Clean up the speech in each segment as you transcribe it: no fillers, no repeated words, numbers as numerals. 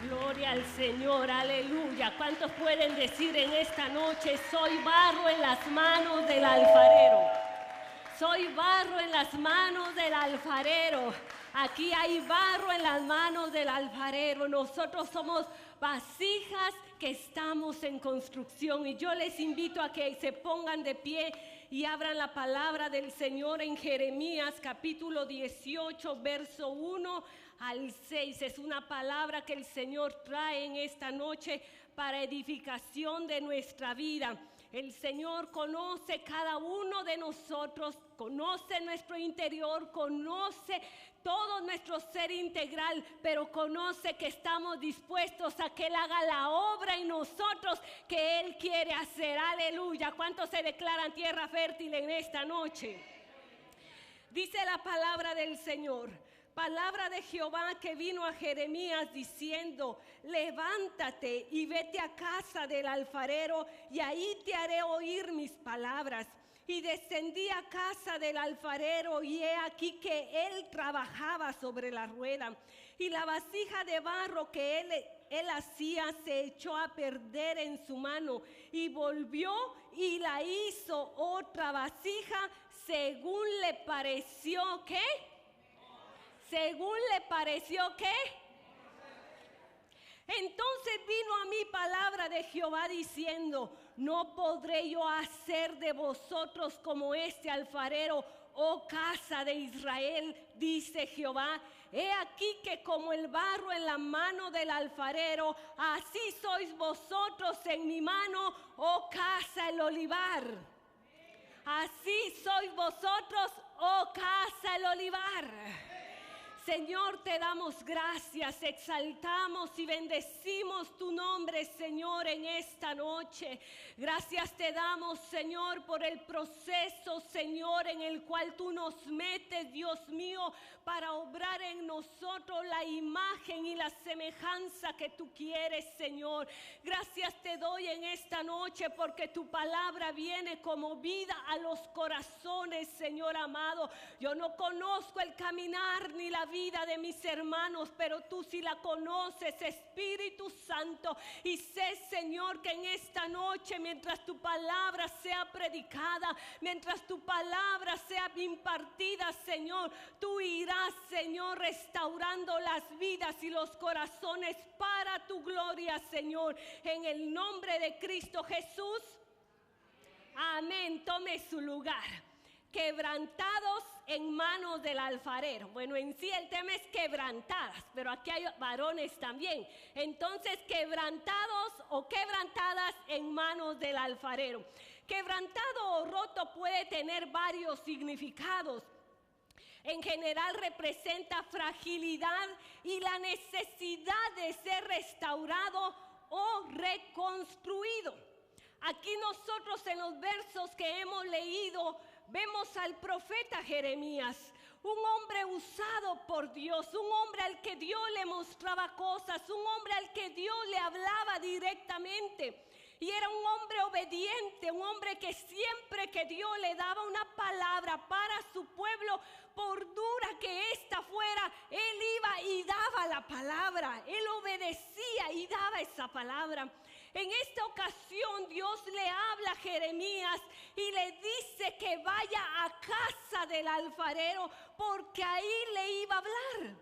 Gloria al Señor, aleluya. ¿Cuántos pueden decir en esta noche, soy barro en las manos del alfarero? Soy barro en las manos del alfarero. Aquí hay barro en las manos del alfarero. Nosotros somos vasijas que estamos en construcción. Y yo les invito a que se pongan de pie y abran la palabra del Señor en Jeremías capítulo 18, verso 1 al 6. Es una palabra que el Señor trae en esta noche para edificación de nuestra vida. El Señor conoce cada uno de nosotros, conoce nuestro interior, conoce todo nuestro ser integral, pero conoce que estamos dispuestos a que Él haga la obra en nosotros que Él quiere hacer. Aleluya. ¿Cuántos se declaran tierra fértil en esta noche? Dice la palabra del Señor. Palabra de Jehová que vino a Jeremías diciendo: levántate y vete a casa del alfarero y ahí te haré oír mis palabras. Y descendí a casa del alfarero y he aquí que él trabajaba sobre la rueda. Y la vasija de barro que él hacía se echó a perder en su mano y volvió y la hizo otra vasija según le pareció, ¿qué? Según le pareció, ¿qué? Entonces vino a mí palabra de Jehová diciendo: no podré yo hacer de vosotros como este alfarero, oh casa de Israel, dice Jehová. He aquí que como el barro en la mano del alfarero, así sois vosotros en mi mano, oh casa el olivar. Así sois vosotros, oh casa el olivar. Señor, te damos gracias, exaltamos y bendecimos tu nombre, Señor, en esta noche. Gracias te damos, Señor, por el proceso, Señor, en el cual tú nos metes, Dios mío, para obrar en nosotros la imagen y la semejanza que tú quieres, Señor. Gracias te doy en esta noche porque tu palabra viene como vida a los corazones, Señor amado. Yo no conozco el caminar ni la vida de mis hermanos, pero tú sí la conoces, Espíritu Santo. Y sé, Señor, que en esta noche, mientras tu palabra sea predicada, mientras tu palabra sea impartida, Señor, tú irás, Señor, restaurando las vidas y los corazones para tu gloria, Señor, en el nombre de Cristo Jesús. Amén. Tome su lugar. Quebrantados en manos del alfarero. Bueno, en sí el tema es quebrantadas, pero aquí hay varones también. Entonces, quebrantados o quebrantadas en manos del alfarero. Quebrantado o roto puede tener varios significados. En general representa fragilidad y la necesidad de ser restaurado o reconstruido. Aquí nosotros en los versos que hemos leído vemos al profeta Jeremías, un hombre usado por Dios, un hombre al que Dios le mostraba cosas, un hombre al que Dios le hablaba directamente. Y era un hombre obediente, un hombre que siempre que Dios le daba una palabra para su pueblo, por dura que ésta fuera, él iba y daba la palabra, él obedecía y daba esa palabra. En esta ocasión Dios le habla a Jeremías y le dice que vaya a casa del alfarero porque ahí le iba a hablar.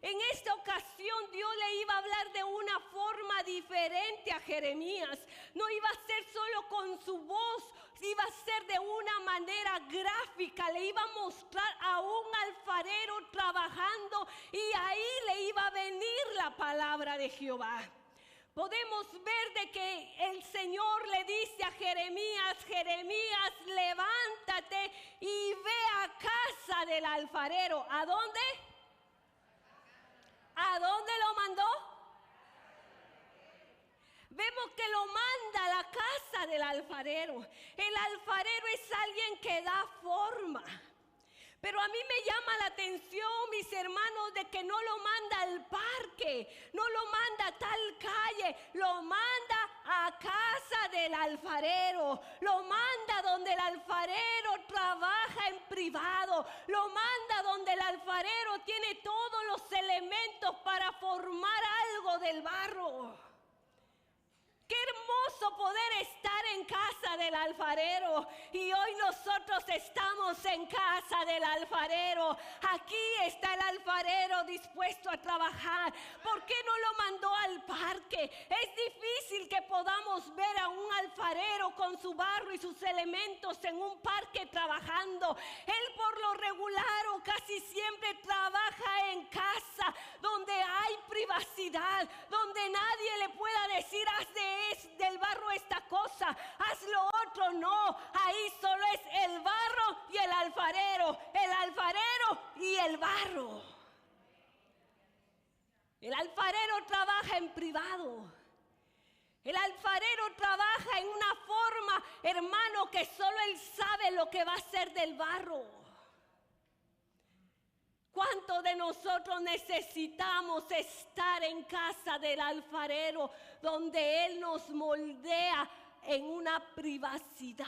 En esta ocasión Dios le iba a hablar de una forma diferente a Jeremías. No iba a ser solo con su voz, iba a ser de una manera gráfica. Le iba a mostrar a un alfarero trabajando y ahí le iba a venir la palabra de Jehová. Podemos ver de que el Señor le dice a Jeremías: Jeremías, levántate y ve a casa del alfarero. ¿A dónde? ¿A dónde lo mandó? Vemos que lo manda a la casa del alfarero. El alfarero es alguien que da forma. Pero a mí me llama la atención, mis hermanos, de que no lo manda al parque, no lo manda a tal calle, lo manda a casa del alfarero, lo manda donde el alfarero trabaja en privado, lo manda donde el alfarero tiene todos los elementos para formar algo del barro. Qué hermoso poder estar en casa del alfarero. Y hoy nosotros estamos en casa del alfarero. Aquí está el alfarero dispuesto a trabajar. ¿Por qué no lo mandó al parque? Es difícil que podamos ver a un alfarero con su barro y sus elementos en un parque trabajando. Él por lo regular o casi siempre trabaja en casa, donde hay privacidad, donde nadie le pueda decir haz del barro esta cosa, haz lo otro. No, ahí solo es el barro y el alfarero y el barro. El alfarero trabaja en privado. El alfarero trabaja en una forma, hermano, que solo él sabe lo que va a hacer del barro. ¿Cuántos de nosotros necesitamos estar en casa del alfarero, donde él nos moldea en una privacidad?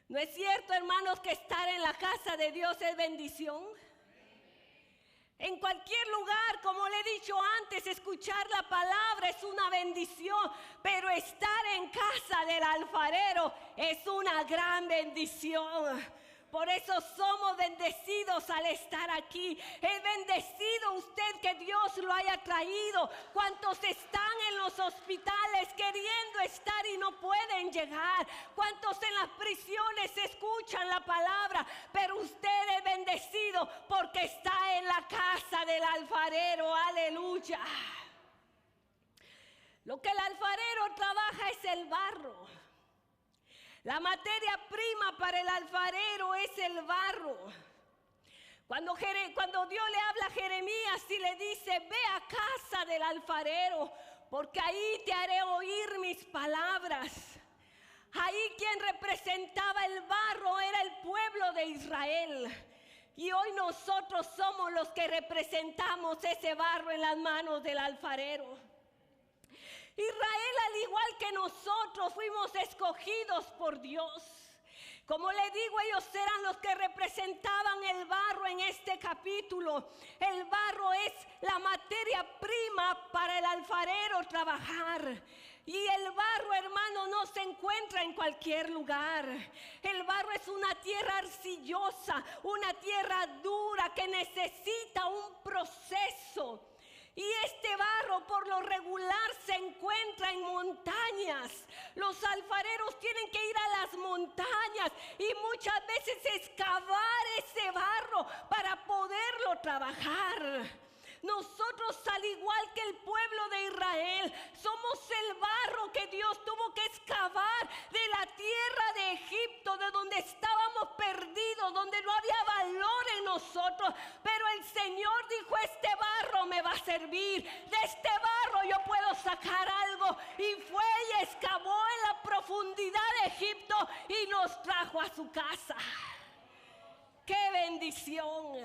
¿No es cierto, hermanos, que estar en la casa de Dios es bendición? En cualquier lugar, como le he dicho antes, escuchar la palabra es una bendición, pero estar en casa del alfarero es una gran bendición. Por eso somos bendecidos al estar aquí. Es bendecido usted que Dios lo haya traído. ¿Cuántos están en los hospitales queriendo estar y no pueden llegar? ¿Cuántos en las prisiones escuchan la palabra? Pero usted es bendecido porque está en la casa del alfarero. Aleluya. Lo que el alfarero trabaja es el barro. La materia prima para el alfarero es el barro. Cuando Dios le habla a Jeremías y le dice, ve a casa del alfarero, porque ahí te haré oír mis palabras. Ahí quien representaba el barro era el pueblo de Israel. Y hoy nosotros somos los que representamos ese barro en las manos del alfarero. Israel, al igual que nosotros, fuimos escogidos por Dios. Como le digo, ellos eran los que representaban el barro en este capítulo. El barro es la materia prima para el alfarero trabajar. Y el barro, hermano, no se encuentra en cualquier lugar. El barro es una tierra arcillosa, una tierra dura que necesita un proceso. Y este barro por lo regular se encuentra en montañas. Los alfareros tienen que ir a las montañas y muchas veces excavar ese barro para poderlo trabajar. Nosotros, al igual que el pueblo de Israel, somos el barro que Dios tuvo que excavar de la tierra de Egipto, de donde estábamos perdidos, donde no había valor en nosotros. Pero el Señor dijo, este barro me va a servir, de este barro yo puedo sacar algo. Y fue y excavó en la profundidad de Egipto y nos trajo a su casa. ¡Qué bendición!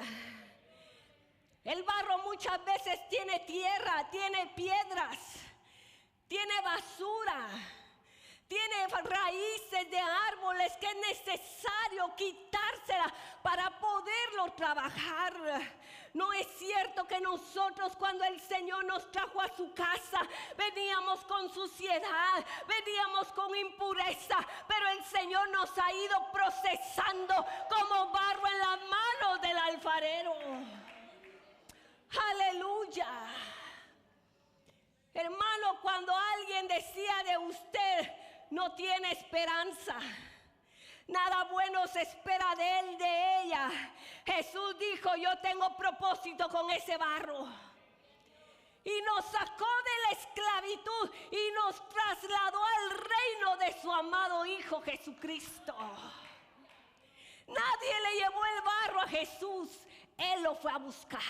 El barro muchas veces tiene tierra, tiene piedras, tiene basura, tiene raíces de árboles que es necesario quitárselas para poderlo trabajar. No es cierto que nosotros, cuando el Señor nos trajo a su casa, veníamos con suciedad, veníamos con impureza, pero el Señor nos ha ido procesando como barro en las manos del alfarero. Aleluya. Hermano, cuando alguien decía de usted, no tiene esperanza, nada bueno se espera de él, de ella, Jesús dijo, yo tengo propósito con ese barro. Y nos sacó de la esclavitud y nos trasladó al reino de su amado Hijo Jesucristo. Nadie le llevó el barro a Jesús, Él lo fue a buscar.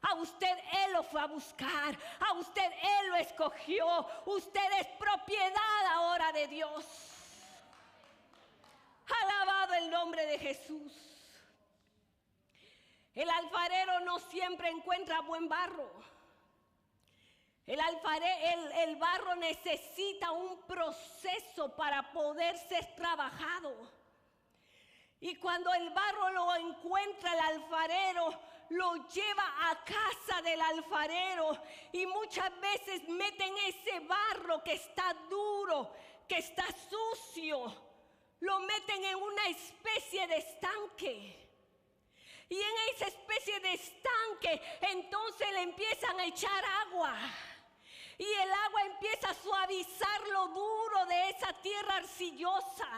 A usted Él lo fue a buscar, a usted Él lo escogió. Usted es propiedad ahora de Dios. Alabado el el nombre de Jesús. El alfarero no siempre encuentra buen barro. El barro necesita un proceso para poder ser trabajado. Y cuando el barro lo encuentra el alfarero, lo lleva a casa del alfarero. Y muchas veces meten ese barro que está duro, que está sucio, lo meten en una especie de estanque. Y en esa especie de estanque, entonces le empiezan a echar agua. Y el agua empieza a suavizar lo duro de esa tierra arcillosa.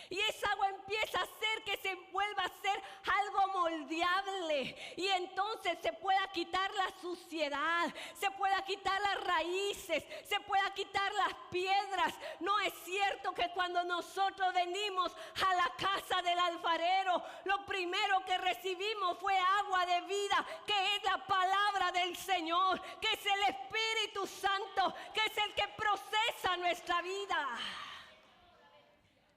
Y esa agua empieza a hacer que se vuelva a ser algo moldeable. Y entonces se pueda quitar la suciedad, se pueda quitar las raíces, se pueda quitar las piedras. No es cierto que cuando nosotros venimos a la casa del alfarero, lo primero que recibimos fue agua de vida, que es la palabra del Señor, que es el Espíritu Santo, que es el que procesa nuestra vida.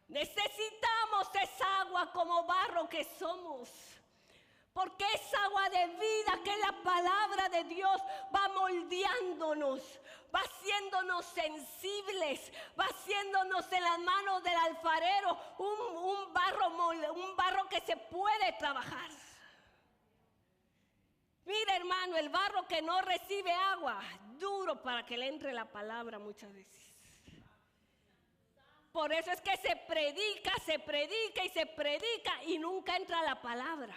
Necesitamos esa agua como barro que somos, porque esa agua de vida que es la palabra de Dios va moldeándonos, va haciéndonos sensibles, va haciéndonos en las manos del alfarero un barro que se puede trabajar. Mira, hermano, el barro que no recibe agua, duro para que le entre la palabra muchas veces. Por eso es que se predica y nunca entra la palabra.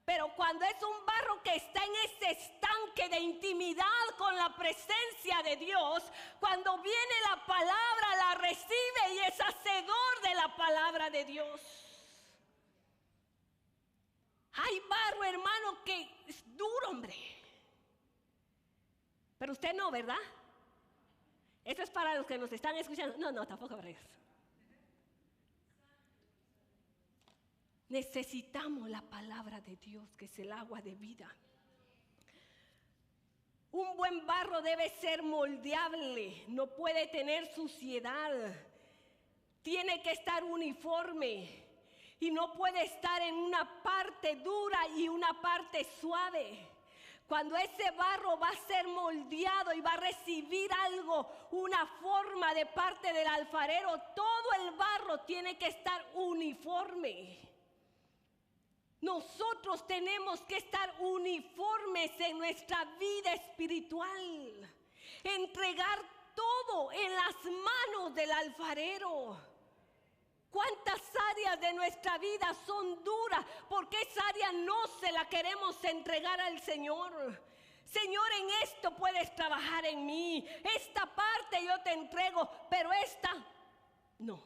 Pero cuando es un barro que está en ese estanque de intimidad con la presencia de Dios, cuando viene la palabra, la recibe y es hacedor de la palabra de Dios. Hay barro, hermano, que es duro, hombre. Pero usted no, ¿verdad? Eso es para los que nos están escuchando. No, tampoco para ellos. Necesitamos la palabra de Dios, que es el agua de vida. Un buen barro debe ser moldeable, no puede tener suciedad. Tiene que estar uniforme y no puede estar en una parte dura y una parte suave. Cuando ese barro va a ser moldeado y va a recibir algo, una forma de parte del alfarero, todo el barro tiene que estar uniforme. Nosotros tenemos que estar uniformes en nuestra vida espiritual. Entregar todo en las manos del alfarero. ¿Cuántas áreas de nuestra vida son duras? Porque esa área no se la queremos entregar al Señor. Señor, en esto puedes trabajar en mí. Esta parte yo te entrego, pero esta no.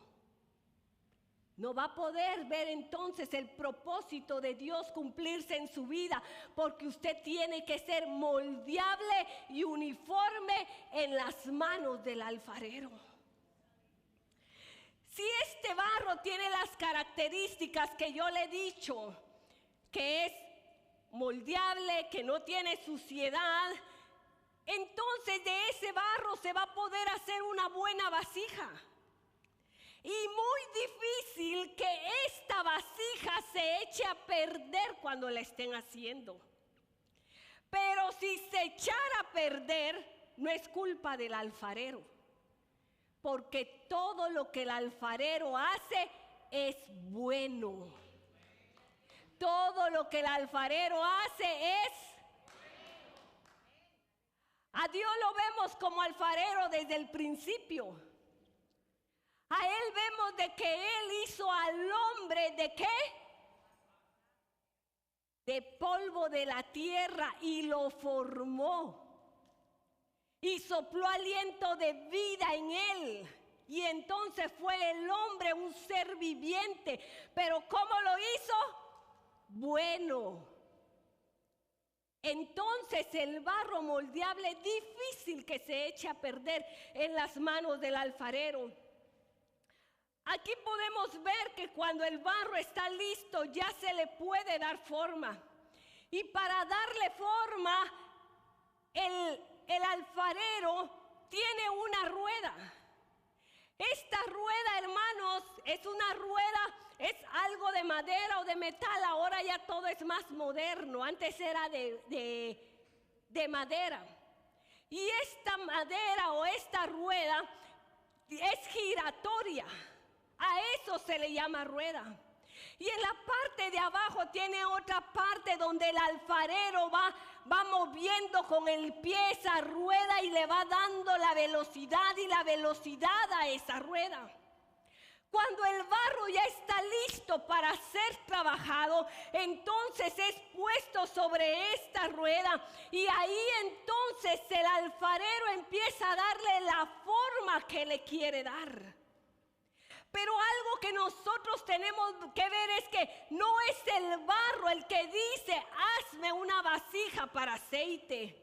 No va a poder ver entonces el propósito de Dios cumplirse en su vida, porque usted tiene que ser moldeable y uniforme en las manos del alfarero. Si este barro tiene las características que yo le he dicho, que es moldeable, que no tiene suciedad, entonces de ese barro se va a poder hacer una buena vasija. Y muy difícil que esta vasija se eche a perder cuando la estén haciendo. Pero si se echara a perder, no es culpa del alfarero. Porque todo lo que el alfarero hace es bueno. Todo lo que el alfarero hace es... A Dios lo vemos como alfarero desde el principio. A Él vemos de que Él hizo al hombre, ¿de qué? De polvo de la tierra y lo formó. Y sopló aliento de vida en él. Y entonces fue el hombre un ser viviente. Pero ¿cómo lo hizo? Bueno. Entonces el barro moldeable es difícil que se eche a perder en las manos del alfarero. Aquí podemos ver que cuando el barro está listo ya se le puede dar forma. Y para darle forma, el alfarero tiene una rueda. Esta rueda, hermanos, es una rueda, es algo de madera o de metal. Ahora ya todo es más moderno. Antes era de madera. Y esta madera o esta rueda es giratoria. A eso se le llama rueda. Y en la parte de abajo tiene otra parte donde el alfarero va moviendo con el pie esa rueda y le va dando la velocidad y la velocidad a esa rueda. Cuando el barro ya está listo para ser trabajado, entonces es puesto sobre esta rueda y ahí entonces el alfarero empieza a darle la forma que le quiere dar. Pero algo que nosotros tenemos que ver es que no es el barro el que dice, hazme una vasija para aceite.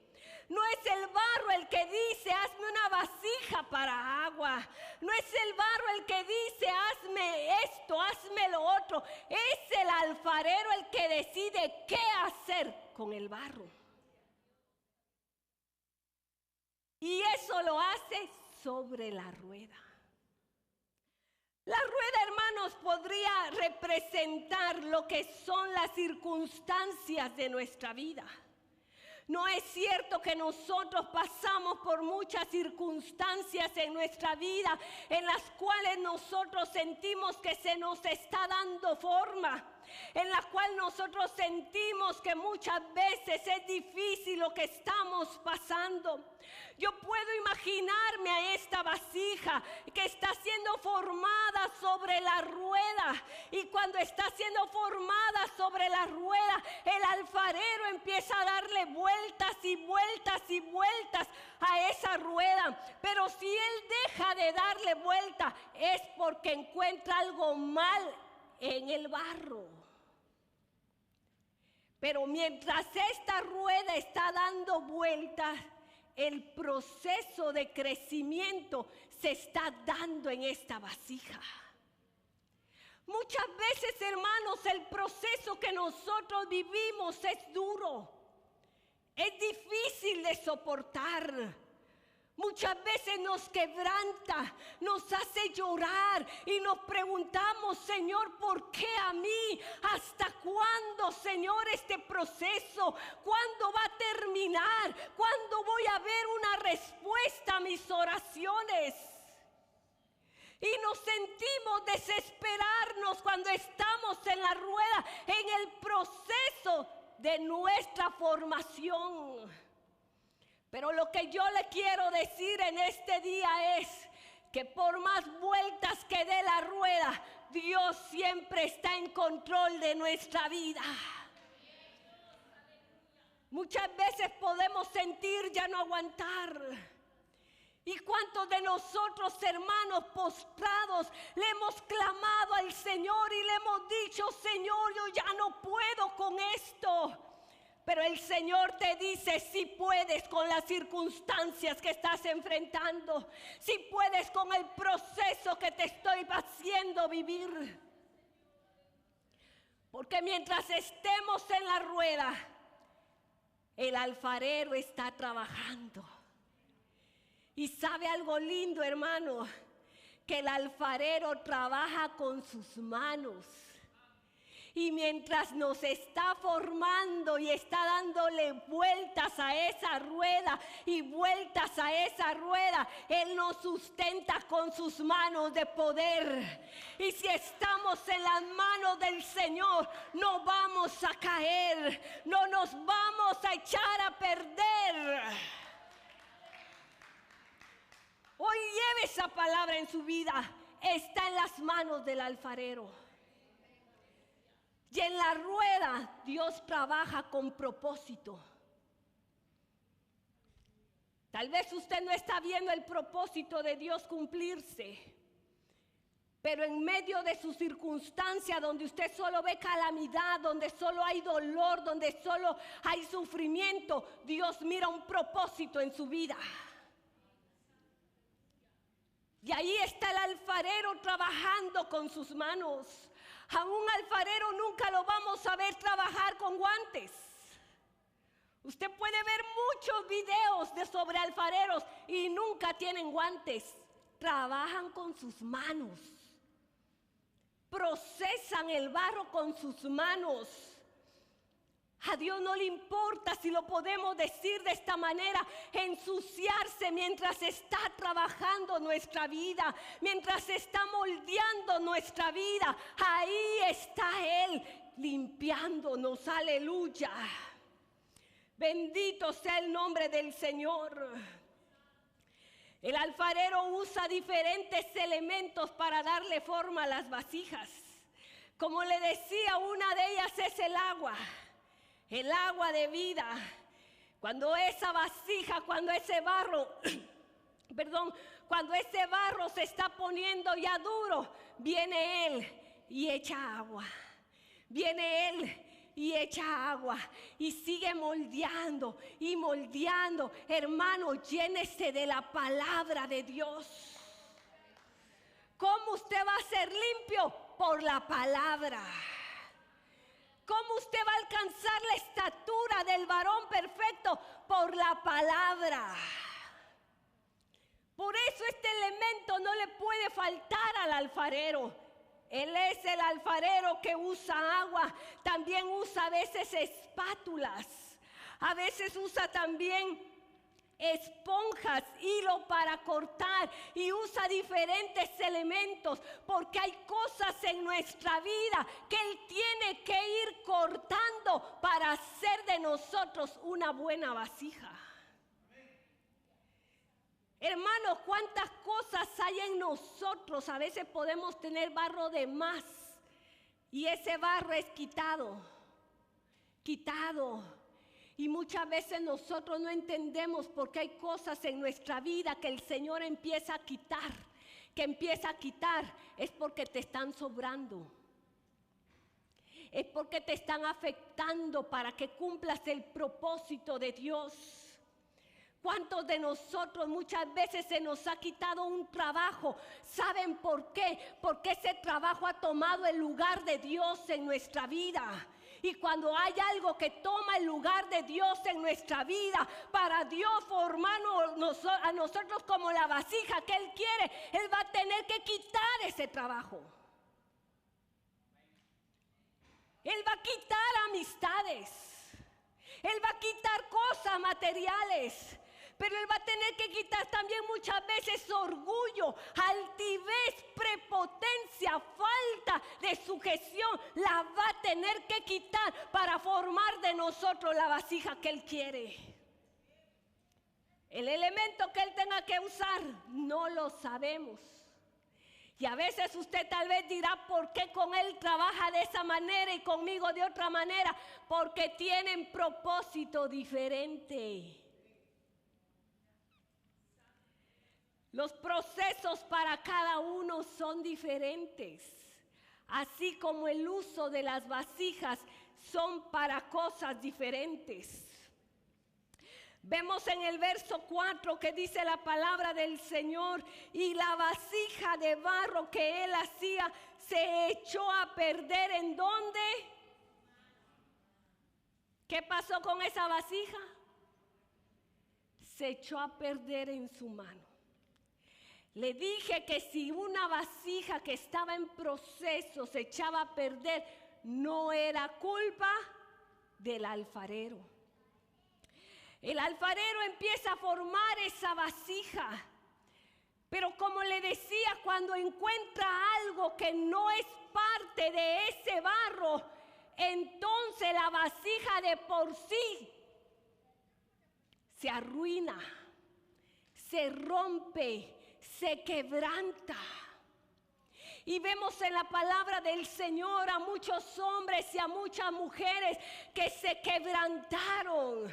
No es el barro el que dice, hazme una vasija para agua. No es el barro el que dice, hazme esto, hazme lo otro. Es el alfarero el que decide qué hacer con el barro. Y eso lo hace sobre la rueda. La rueda, hermanos, podría representar lo que son las circunstancias de nuestra vida. No es cierto que nosotros pasamos por muchas circunstancias en nuestra vida en las cuales nosotros sentimos que se nos está dando forma, en la cual nosotros sentimos que muchas veces es difícil lo que estamos pasando. Yo puedo imaginarme a esta vasija que está siendo formada sobre la rueda, y cuando está siendo formada sobre la rueda, el alfarero empieza a darle vueltas y vueltas y vueltas a esa rueda. Pero si él deja de darle vuelta, es porque encuentra algo mal en el barro. Pero mientras esta rueda está dando vueltas, el proceso de crecimiento se está dando en esta vasija. Muchas veces, hermanos, el proceso que nosotros vivimos es duro, es difícil de soportar. Muchas veces nos quebranta, nos hace llorar y nos preguntamos, Señor, ¿por qué a mí? ¿Hasta cuándo, Señor, este proceso? ¿Cuándo va a terminar? ¿Cuándo voy a ver una respuesta a mis oraciones? Y nos sentimos desesperarnos cuando estamos en la rueda, en el proceso de nuestra formación. Pero lo que yo le quiero decir en este día es que por más vueltas que dé la rueda, Dios siempre está en control de nuestra vida. Muchas veces podemos sentir ya no aguantar. ¿Y cuántos de nosotros, hermanos, postrados, le hemos clamado al Señor y le hemos dicho, Señor, yo ya no puedo con esto? Pero el Señor te dice, si puedes con las circunstancias que estás enfrentando, si puedes con el proceso que te estoy haciendo vivir. Porque mientras estemos en la rueda, el alfarero está trabajando. Y sabe algo lindo, hermano, que el alfarero trabaja con sus manos. Y mientras nos está formando y está dándole vueltas a esa rueda y vueltas a esa rueda, Él nos sustenta con sus manos de poder. Y si estamos en las manos del Señor, no vamos a caer, no nos vamos a echar a perder. Hoy lleve esa palabra en su vida, está en las manos del alfarero. Y en la rueda Dios trabaja con propósito. Tal vez usted no está viendo el propósito de Dios cumplirse, pero en medio de su circunstancia, donde usted solo ve calamidad, donde solo hay dolor, donde solo hay sufrimiento, Dios mira un propósito en su vida. Y ahí está el alfarero trabajando con sus manos. A un alfarero nunca lo vamos a ver trabajar con guantes. Usted puede ver muchos videos sobre alfareros y nunca tienen guantes. trabajan con sus manos, procesan el barro con sus manos. A Dios no le importa, si lo podemos decir de esta manera, ensuciarse mientras está trabajando nuestra vida, mientras está moldeando nuestra vida. Ahí está Él limpiándonos, aleluya. Bendito sea el nombre del Señor. El alfarero usa diferentes elementos para darle forma a las vasijas. Como le decía, una de ellas es el agua de vida. Cuando esa vasija, cuando ese barro, cuando ese barro se está poniendo ya duro, viene Él y echa agua. Viene Él y echa agua y sigue moldeando y moldeando. Hermano, llénese de la palabra de Dios. ¿Cómo usted va a ser limpio? Por la palabra. ¿Cómo usted va a alcanzar la estatura del varón perfecto? Por la palabra. Por eso este elemento no le puede faltar al alfarero. Él es el alfarero que usa agua, también usa a veces espátulas, a veces usa también esponjas, hilo para cortar, y usa diferentes elementos, porque hay cosas en nuestra vida que Él tiene que ir cortando para hacer de nosotros una buena vasija. Hermanos, cuántas cosas hay en nosotros. A veces podemos tener barro de más y ese barro es quitado. Y muchas veces nosotros no entendemos por qué hay cosas en nuestra vida que el Señor empieza a quitar. Es porque te están sobrando. Es porque te están afectando para que cumplas el propósito de Dios. ¿Cuántos de nosotros muchas veces se nos ha quitado un trabajo? ¿Saben por qué? Porque ese trabajo ha tomado el lugar de Dios en nuestra vida. Y cuando hay algo que toma el lugar de Dios en nuestra vida, para Dios formarnos a nosotros como la vasija que Él quiere, Él va a tener que quitar ese trabajo. Él va a quitar amistades. Él va a quitar cosas materiales. Pero Él va a tener que quitar también muchas veces orgullo, altivez, prepotencia, falta de sujeción. La va a tener que quitar para formar de nosotros la vasija que Él quiere. El elemento que Él tenga que usar, no lo sabemos. Y a veces usted tal vez dirá, ¿por qué con Él trabaja de esa manera y conmigo de otra manera? Porque tienen propósito diferente. Los procesos para cada uno son diferentes, así como el uso de las vasijas son para cosas diferentes. Vemos en el verso 4 que dice la palabra del Señor: y la vasija de barro que Él hacía se echó a perder. ¿En dónde? ¿Qué pasó con esa vasija? Se echó a perder en su mano. Le dije que si una vasija que estaba en proceso se echaba a perder, no era culpa del alfarero. El alfarero empieza a formar esa vasija, pero como le decía, cuando encuentra algo que no es parte de ese barro, entonces la vasija de por sí se arruina, se rompe, se quebranta. Y vemos en la palabra del Señor a muchos hombres y a muchas mujeres que se quebrantaron,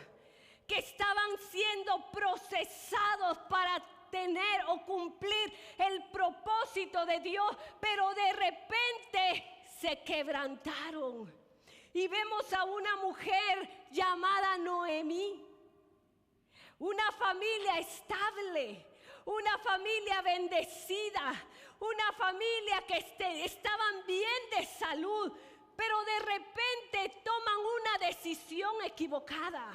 que estaban siendo procesados para tener o cumplir el propósito de Dios, pero de repente se quebrantaron. Y vemos a una mujer llamada Noemí, una familia estable, una familia bendecida, una familia que estaban bien de salud, pero de repente toman una decisión equivocada.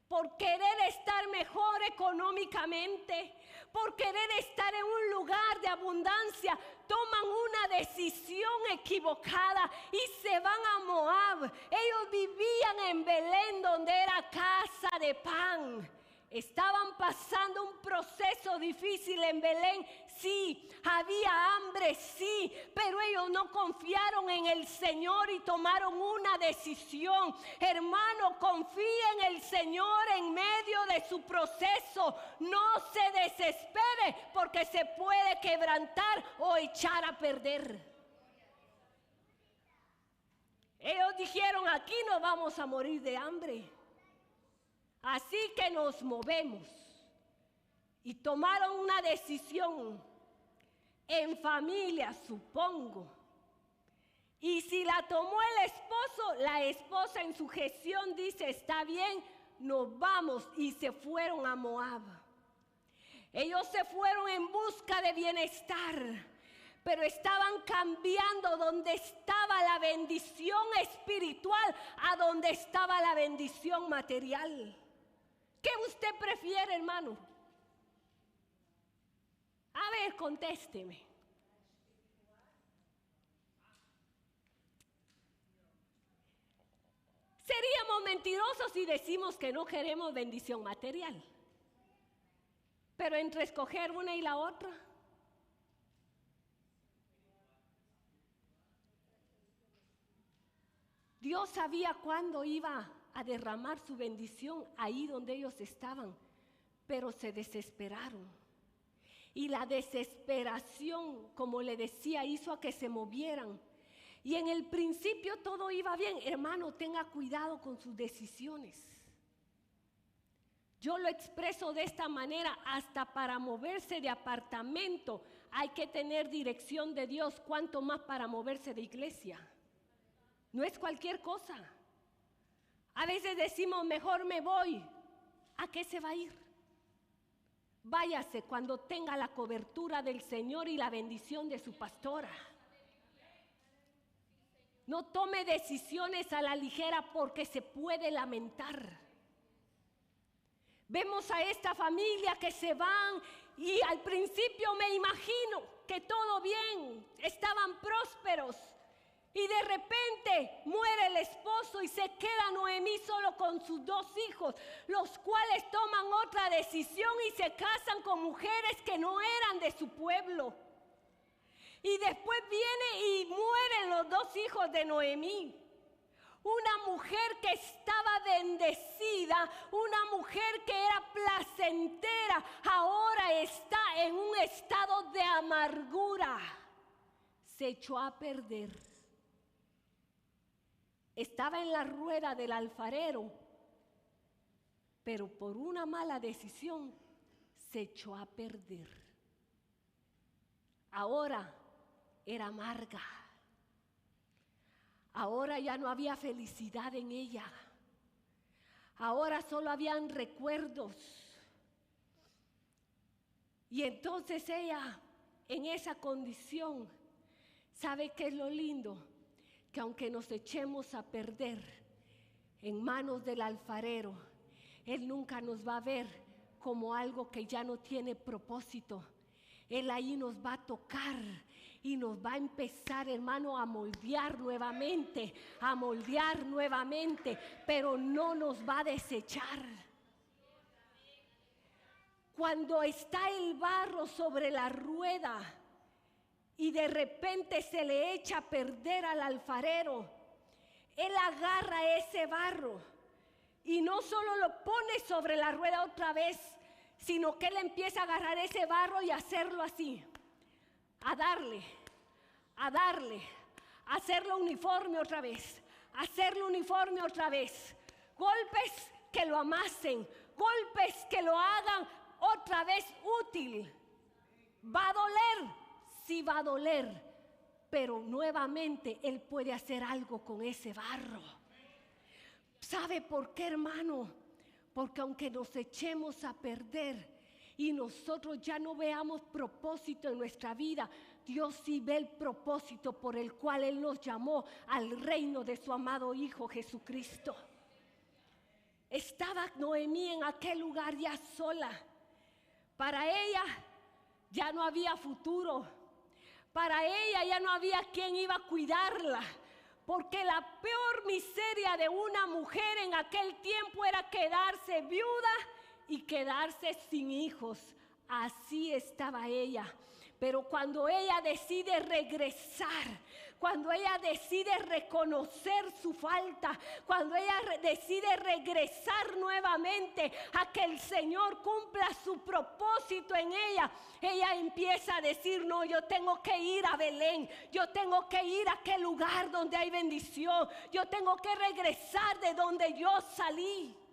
por querer estar mejor económicamente, por querer estar en un lugar de abundancia, toman una decisión equivocada y se van a Moab. Ellos vivían en Belén, donde era casa de pan. Estaban pasando un proceso difícil en Belén, sí, había hambre, sí, pero ellos no confiaron en el Señor y tomaron una decisión. Hermano, confía en el Señor en medio de su proceso. No se desespere, porque se puede quebrantar o echar a perder. Ellos dijeron: aquí no vamos a morir de hambre. Así que nos movemos y tomaron una decisión en familia, supongo. Y si la tomó el esposo, la esposa en sujeción dice: está bien, nos vamos, y se fueron a Moab. Ellos se fueron en busca de bienestar, pero estaban cambiando donde estaba la bendición espiritual a donde estaba la bendición material. ¿Qué usted prefiere, hermano? A ver, contésteme. Seríamos mentirosos si decimos que no queremos bendición material. Pero entre escoger una y la otra, Dios sabía cuándo iba a derramar su bendición ahí donde ellos estaban, pero se desesperaron. Y la desesperación, como le decía, hizo a que se movieran. Y en el principio todo iba bien. Hermano, tenga cuidado con sus decisiones. Yo lo expreso de esta manera: hasta para moverse de apartamento hay que tener dirección de Dios, cuanto más para moverse de iglesia. No es cualquier cosa. A veces decimos: mejor me voy. ¿A qué se va a ir? Váyase cuando tenga la cobertura del Señor y la bendición de su pastora. No tome decisiones a la ligera, porque se puede lamentar. Vemos a esta familia que se van, y al principio me imagino que todo bien, estaban prósperos. Y de repente muere el esposo y se queda Noemí solo con sus 2 hijos, los cuales toman otra decisión y se casan con mujeres que no eran de su pueblo. Y después viene y mueren los 2 hijos de Noemí. Una mujer que estaba bendecida, una mujer que era placentera, ahora está en un estado de amargura. Se echó a perder. Estaba en la rueda del alfarero, pero por una mala decisión se echó a perder. Ahora era amarga. Ahora ya no había felicidad en ella. Ahora solo habían recuerdos. Y entonces ella, en esa condición, ¿sabe qué es lo lindo? Que aunque nos echemos a perder en manos del alfarero, Él nunca nos va a ver como algo que ya no tiene propósito. Él ahí nos va a tocar y nos va a empezar, hermano, a moldear nuevamente, pero no nos va a desechar. Cuando está el barro sobre la rueda y de repente se le echa a perder al alfarero, él agarra ese barro y no solo lo pone sobre la rueda otra vez, sino que él empieza a agarrar ese barro y hacerlo así, a darle, a hacerlo uniforme otra vez, golpes que lo amasen, golpes que lo hagan otra vez útil. ¿Va a doler? Sí va a doler, pero nuevamente Él puede hacer algo con ese barro. ¿Sabe por qué, hermano? Porque aunque nos echemos a perder y nosotros ya no veamos propósito en nuestra vida, Dios sí ve el propósito por el cual Él nos llamó al reino de su amado Hijo Jesucristo. estaba Noemí en aquel lugar ya sola. Para ella ya no había futuro. Para ella ya no había quien iba a cuidarla. Porque la peor miseria de una mujer en aquel tiempo era quedarse viuda y quedarse sin hijos. Así estaba ella. Pero cuando ella decide regresar, cuando ella decide reconocer su falta, cuando ella decide regresar nuevamente a que el Señor cumpla su propósito en ella, ella empieza a decir: no, yo tengo que ir a Belén, yo tengo que ir a aquel lugar donde hay bendición, yo tengo que regresar de donde yo salí.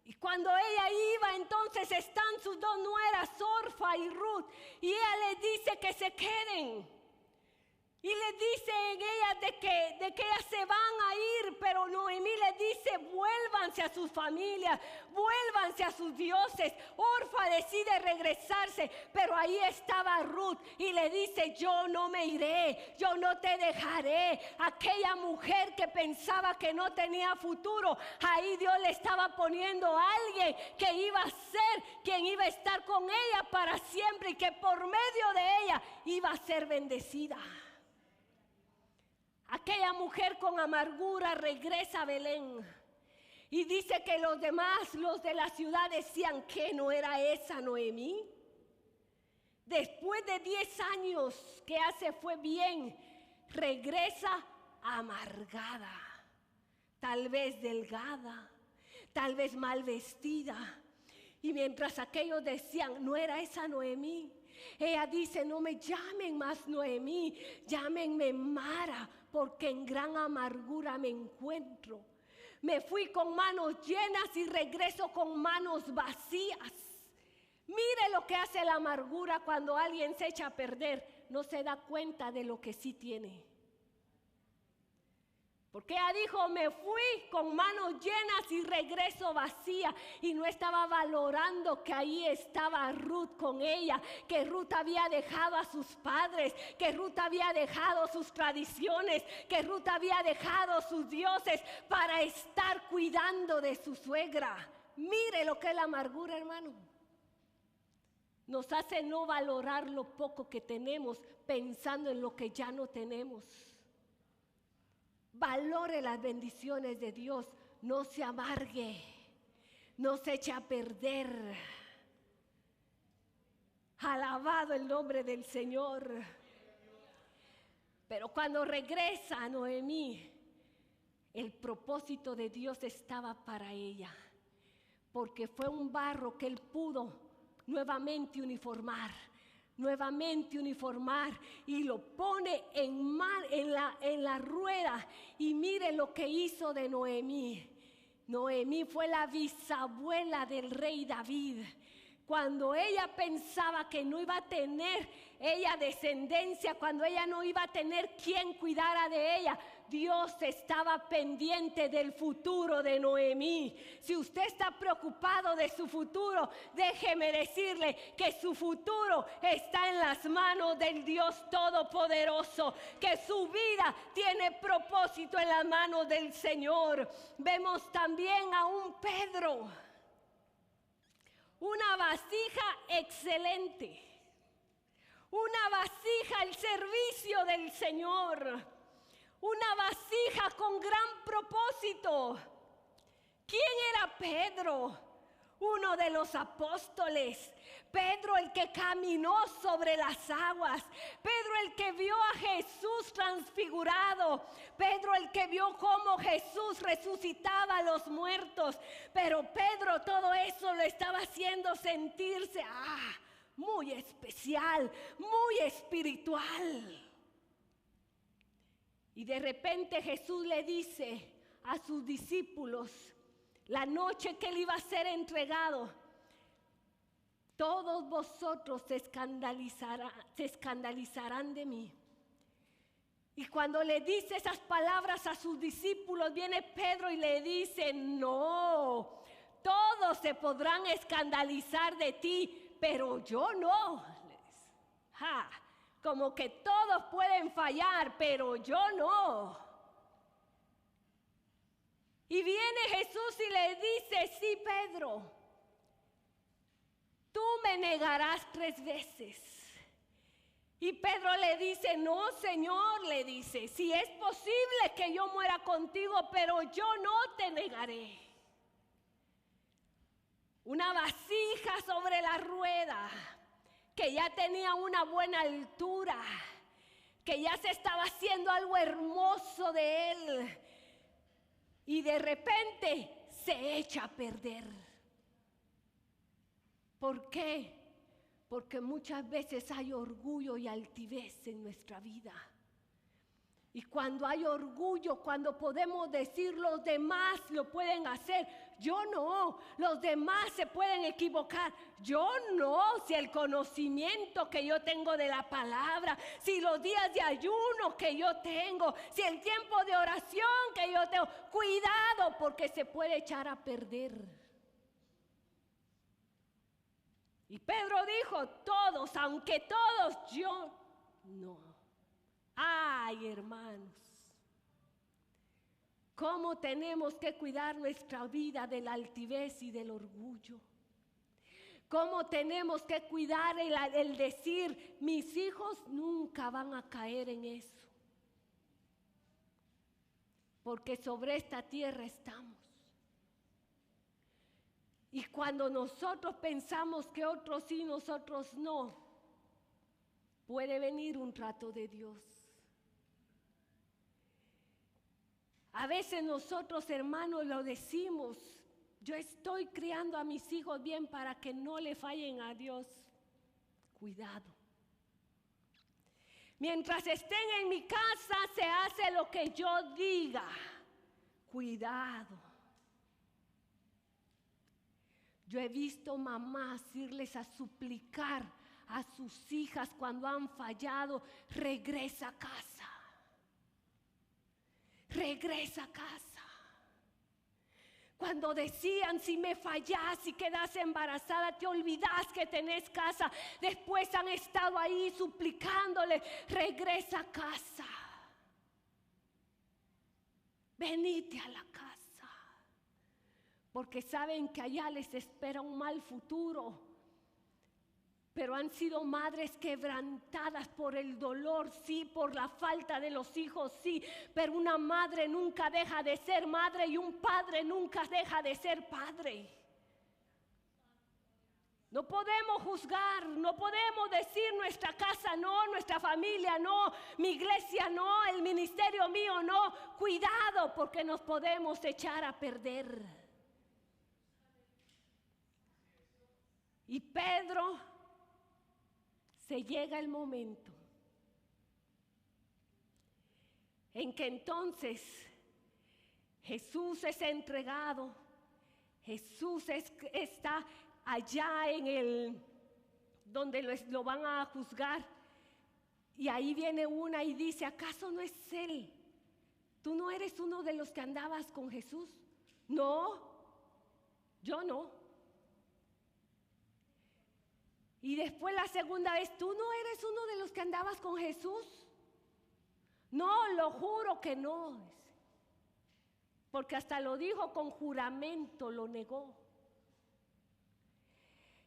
Y cuando ella iba, entonces están sus dos nueras, Orfa y Ruth, y ella les dice que se queden. Y le dice en ellas de que ellas se van a ir, pero Noemí les dice: vuélvanse a sus familias, vuélvanse a sus dioses. Orfa decide regresarse, pero ahí estaba Ruth y le dice: yo no me iré, yo no te dejaré. Aquella mujer que pensaba que no tenía futuro, ahí Dios le estaba poniendo a alguien que iba a ser quien iba a estar con ella para siempre y que por medio de ella iba a ser bendecida. Aquella mujer con amargura regresa a Belén y dice que los demás, los de la ciudad, decían: que no era esa Noemí. Después de 10 años que se fue bien, regresa amargada, tal vez delgada, tal vez mal vestida. Y mientras aquellos decían: no era esa Noemí, ella dice: no me llamen más Noemí, llámenme Mara, porque en gran amargura me encuentro. Me fui con manos llenas y regreso con manos vacías. Mire lo que hace la amargura cuando alguien se echa a perder, no se da cuenta de lo que sí tiene. Porque ella dijo: me fui con manos llenas y regreso vacía. Y no estaba valorando que ahí estaba Ruth con ella, que Ruth había dejado a sus padres, que Ruth había dejado sus tradiciones, que Ruth había dejado sus dioses para estar cuidando de su suegra. Mire lo que es la amargura, hermano. Nos hace no valorar lo poco que tenemos, pensando en lo que ya no tenemos. Valore las bendiciones de Dios, no se amargue, no se eche a perder. Alabado el nombre del Señor. Pero cuando regresa Noemí, el propósito de Dios estaba para ella, porque fue un barro que él pudo nuevamente uniformar y lo pone en la rueda. Y mire lo que hizo de Noemí. Noemí fue la bisabuela del rey David. Cuando ella pensaba que no iba a tener ella descendencia, cuando ella no iba a tener quien cuidara de ella, Dios estaba pendiente del futuro de Noemí. Si usted está preocupado de su futuro, déjeme decirle que su futuro está en las manos del Dios Todopoderoso, que su vida tiene propósito en las manos del Señor. Vemos también a un Pedro, una vasija excelente, una vasija al servicio del Señor, una vasija con gran propósito. ¿Quién era Pedro? Uno de los apóstoles. Pedro, el que caminó sobre las aguas. Pedro, el que vio a Jesús transfigurado. Pedro, el que vio cómo Jesús resucitaba a los muertos. Pero Pedro todo eso lo estaba haciendo sentirse muy especial, muy espiritual. Y de repente Jesús le dice a sus discípulos, la noche que él iba a ser entregado: todos vosotros se escandalizarán de mí. Y cuando le dice esas palabras a sus discípulos, viene Pedro y le dice: no, todos se podrán escandalizar de ti, pero yo no. Como que todos pueden fallar, pero yo no. Y viene Jesús y le dice, sí, Pedro, tú me negarás 3 veces. Y Pedro le dice, no, Señor, le dice, si es posible que yo muera contigo, pero yo no te negaré. Una vasija sobre la rueda, que ya tenía una buena altura, que ya se estaba haciendo algo hermoso de él, y de repente se echa a perder. ¿Por qué? Porque muchas veces hay orgullo y altivez en nuestra vida. Y cuando hay orgullo, cuando podemos decir los demás lo pueden hacer, yo no, los demás se pueden equivocar, yo no, si el conocimiento que yo tengo de la palabra, si los días de ayuno que yo tengo, si el tiempo de oración que yo tengo, cuidado porque se puede echar a perder. Y Pedro dijo, todos, aunque todos, yo no. Ay, hermanos, cómo tenemos que cuidar nuestra vida de la altivez y del orgullo. Cómo tenemos que cuidar el decir, mis hijos nunca van a caer en eso. Porque sobre esta tierra estamos. Y cuando nosotros pensamos que otros sí, nosotros no, puede venir un trato de Dios. A veces nosotros, hermanos, lo decimos, yo estoy criando a mis hijos bien para que no le fallen a Dios. Cuidado. Mientras estén en mi casa, se hace lo que yo diga. Cuidado. Yo he visto mamás irles a suplicar a sus hijas cuando han fallado, regresa a casa. Regresa a casa. Cuando decían, si me fallas y quedas embarazada, te olvidas que tenés casa. Después han estado ahí suplicándole, regresa a casa. Venite a la casa. Porque saben que allá les espera un mal futuro. Pero han sido madres quebrantadas por el dolor, sí, por la falta de los hijos, sí. Pero una madre nunca deja de ser madre y un padre nunca deja de ser padre. No podemos juzgar, no podemos decir nuestra casa no, nuestra familia no, mi iglesia no, el ministerio mío no. Cuidado porque nos podemos echar a perder. Y Pedro, se llega el momento en que entonces Jesús es entregado, Jesús está allá en donde lo van a juzgar, y ahí viene una y dice, ¿acaso no es él? ¿Tú no eres uno de los que andabas con Jesús? No, yo no. Y después la segunda vez, ¿tú no eres uno de los que andabas con Jesús? No, lo juro que no. Porque hasta lo dijo con juramento, lo negó.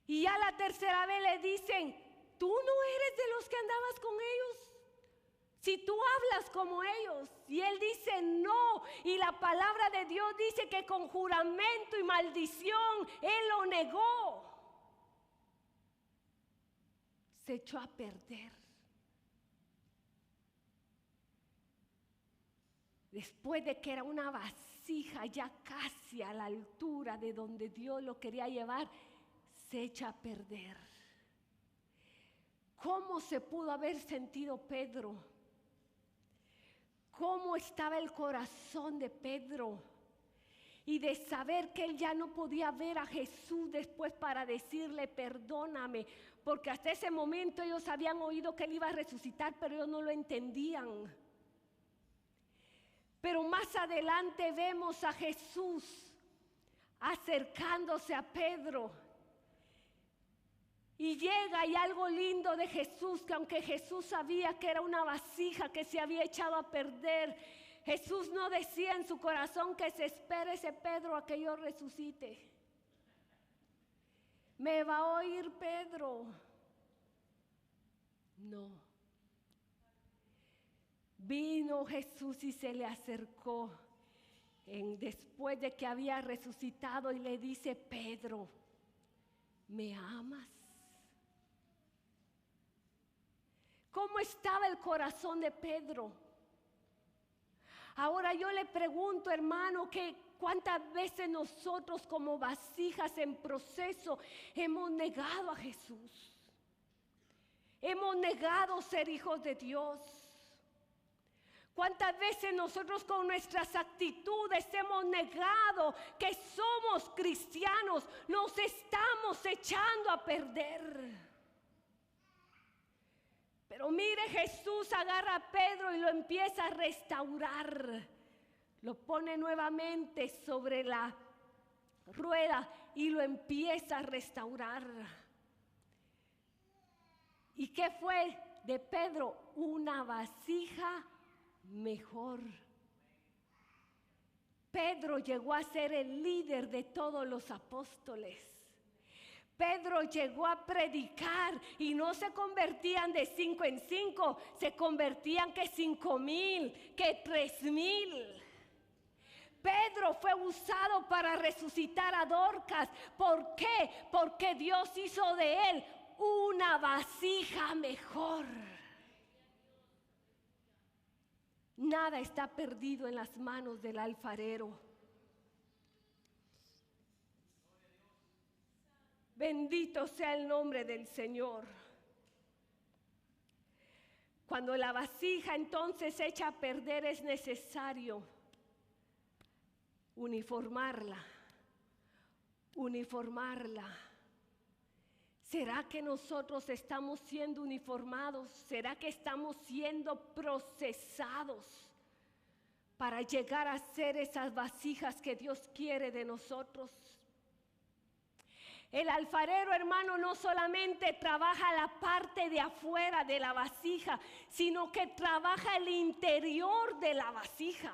Y ya la tercera vez le dicen, ¿tú no eres de los que andabas con ellos? Si tú hablas como ellos. Y él dice no. Y la palabra de Dios dice que con juramento y maldición él lo negó. Se echó a perder. Después de que era una vasija ya casi a la altura de donde Dios lo quería llevar, se echa a perder. ¿Cómo se pudo haber sentido Pedro? ¿Cómo estaba el corazón de Pedro? Y de saber que él ya no podía ver a Jesús después para decirle perdóname, porque hasta ese momento ellos habían oído que él iba a resucitar, pero ellos no lo entendían. Pero más adelante vemos a Jesús acercándose a Pedro. Y llega, y algo lindo de Jesús, que aunque Jesús sabía que era una vasija que se había echado a perder, Jesús no decía en su corazón que se espere ese Pedro a que yo resucite. ¿Me va a oír Pedro? No. Vino Jesús y se le acercó después de que había resucitado y le dice: Pedro, ¿me amas? ¿Cómo estaba el corazón de Pedro? Ahora yo le pregunto, hermano, que cuántas veces nosotros como vasijas en proceso hemos negado a Jesús. Hemos negado ser hijos de Dios. ¿Cuántas veces nosotros con nuestras actitudes hemos negado que somos cristianos? Nos estamos echando a perder. Pero mire, Jesús agarra a Pedro y lo empieza a restaurar. Lo pone nuevamente sobre la rueda y lo empieza a restaurar. ¿Y qué fue de Pedro? Una vasija mejor. Pedro llegó a ser el líder de todos los apóstoles. Pedro llegó a predicar y no se convertían de 5 en 5, se convertían que 5,000, que 3,000. Pedro fue usado para resucitar a Dorcas. ¿Por qué? Porque Dios hizo de él una vasija mejor. Nada está perdido en las manos del alfarero. Bendito sea el nombre del Señor. Cuando la vasija entonces se echa a perder, es necesario uniformarla. ¿Será que nosotros estamos siendo uniformados? ¿Será que estamos siendo procesados para llegar a ser esas vasijas que Dios quiere de nosotros? El alfarero, hermano, no solamente trabaja la parte de afuera de la vasija, sino que trabaja el interior de la vasija.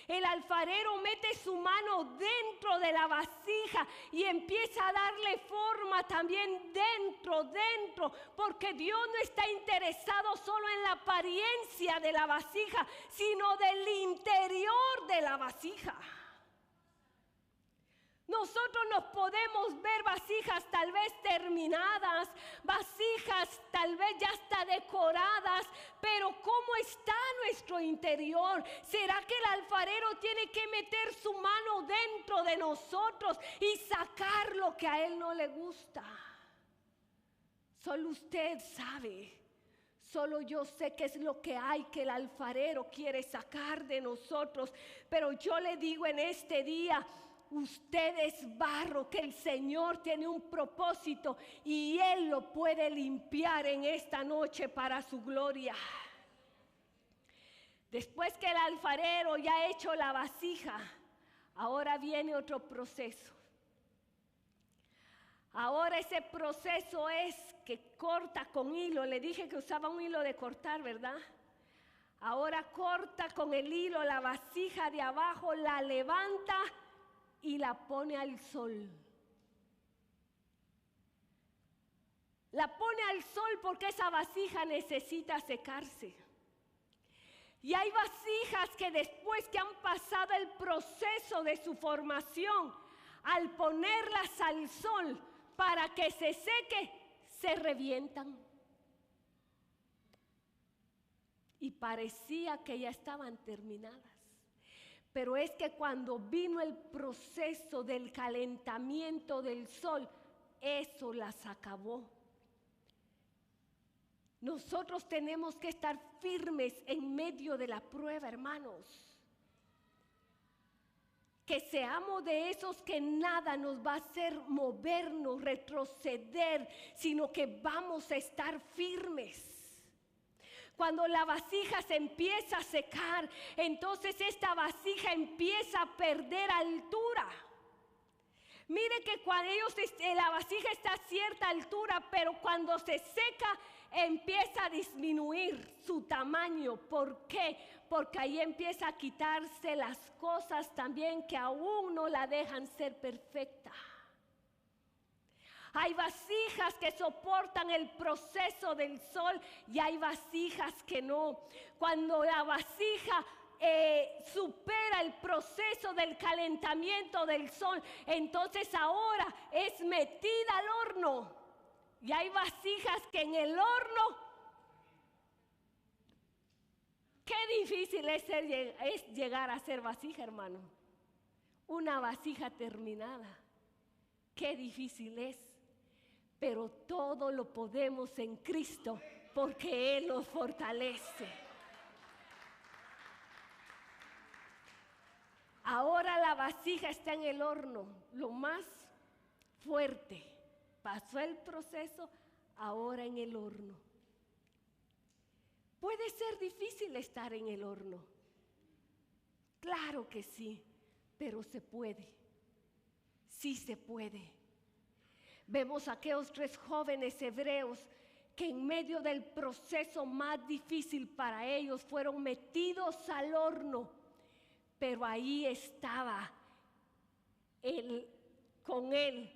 El alfarero mete su mano dentro de la vasija y empieza a darle forma también dentro, porque Dios no está interesado solo en la apariencia de la vasija, sino del interior de la vasija. Nosotros nos podemos ver vasijas tal vez terminadas, vasijas tal vez ya hasta decoradas, pero ¿cómo está nuestro interior? ¿Será que el alfarero tiene que meter su mano dentro de nosotros y sacar lo que a él no le gusta? Solo usted sabe. Solo yo sé qué es lo que hay que el alfarero quiere sacar de nosotros. Pero yo le digo en este día: usted es barro que el Señor tiene un propósito y Él lo puede limpiar en esta noche para su gloria. Después que el alfarero ya ha hecho la vasija, ahora viene otro proceso. Ahora ese proceso es que corta con hilo. Le dije que usaba un hilo de cortar, ¿verdad? Ahora corta con el hilo la vasija de abajo, la levanta y la pone al sol. La pone al sol porque esa vasija necesita secarse. Y hay vasijas que después que han pasado el proceso de su formación, al ponerlas al sol para que se seque, se revientan. Y parecía que ya estaban terminadas. Pero es que cuando vino el proceso del calentamiento del sol, eso las acabó. Nosotros tenemos que estar firmes en medio de la prueba, hermanos. Que seamos de esos que nada nos va a hacer movernos, retroceder, sino que vamos a estar firmes. Cuando la vasija se empieza a secar, entonces esta vasija empieza a perder altura. Mire Dice que cuando la vasija está a cierta altura, pero cuando se seca empieza a disminuir su tamaño. ¿Por qué? Porque ahí empieza a quitarse las cosas también que aún no la dejan ser perfecta. Hay vasijas que soportan el proceso del sol y hay vasijas que no. Cuando la vasija supera el proceso del calentamiento del sol, entonces ahora es metida al horno. Y hay vasijas que en el horno, qué difícil es llegar a ser vasija, hermano. Una vasija terminada, qué difícil es. Pero todo lo podemos en Cristo porque Él nos fortalece. Ahora la vasija está en el horno, lo más fuerte. Pasó el proceso, ahora en el horno. ¿Puede ser difícil estar en el horno? Claro que sí, pero se puede. Sí se puede. Vemos a aquellos 3 jóvenes hebreos que en medio del proceso más difícil para ellos fueron metidos al horno. Pero ahí estaba con él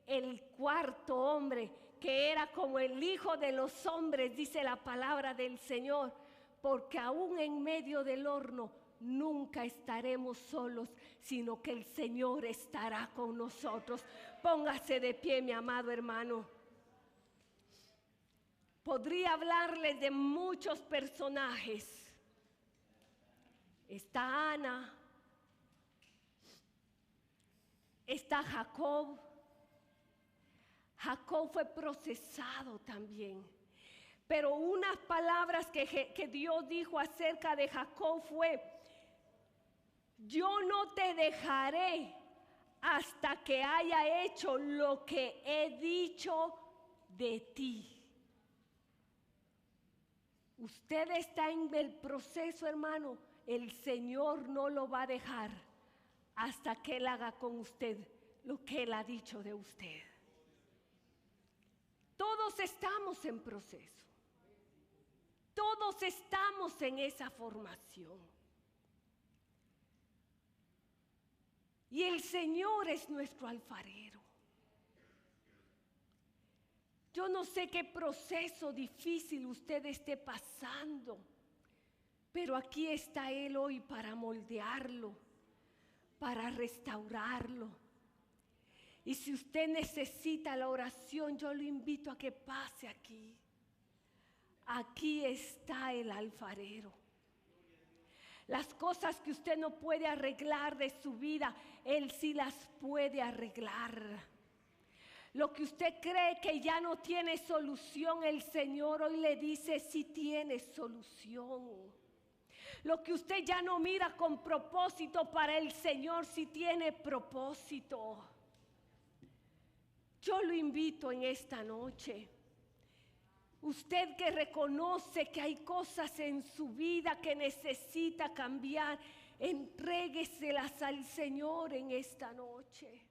el cuarto hombre, que era como el hijo de los hombres, dice la palabra del Señor, porque aún en medio del horno nunca estaremos solos, sino que el Señor estará con nosotros. Póngase de pie, mi amado hermano. Podría hablarles de muchos personajes. Está Ana, está Jacob. Jacob fue procesado también. Pero unas palabras que Dios dijo acerca de Jacob fue: yo no te dejaré hasta que haya hecho lo que he dicho de ti. Usted está en el proceso, hermano. El Señor no lo va a dejar hasta que Él haga con usted lo que Él ha dicho de usted. Todos estamos en proceso. Todos estamos en esa formación. Y el Señor es nuestro alfarero. Yo no sé qué proceso difícil usted esté pasando, pero aquí está Él hoy para moldearlo, para restaurarlo. Y si usted necesita la oración, yo lo invito a que pase aquí. Aquí está el alfarero. Las cosas que usted no puede arreglar de su vida, Él sí las puede arreglar. Lo que usted cree que ya no tiene solución, el Señor hoy le dice sí tiene solución. Lo que usted ya no mira con propósito, para el Señor sí tiene propósito. Yo lo invito en esta noche. Usted que reconoce que hay cosas en su vida que necesita cambiar, entrégueselas al Señor en esta noche.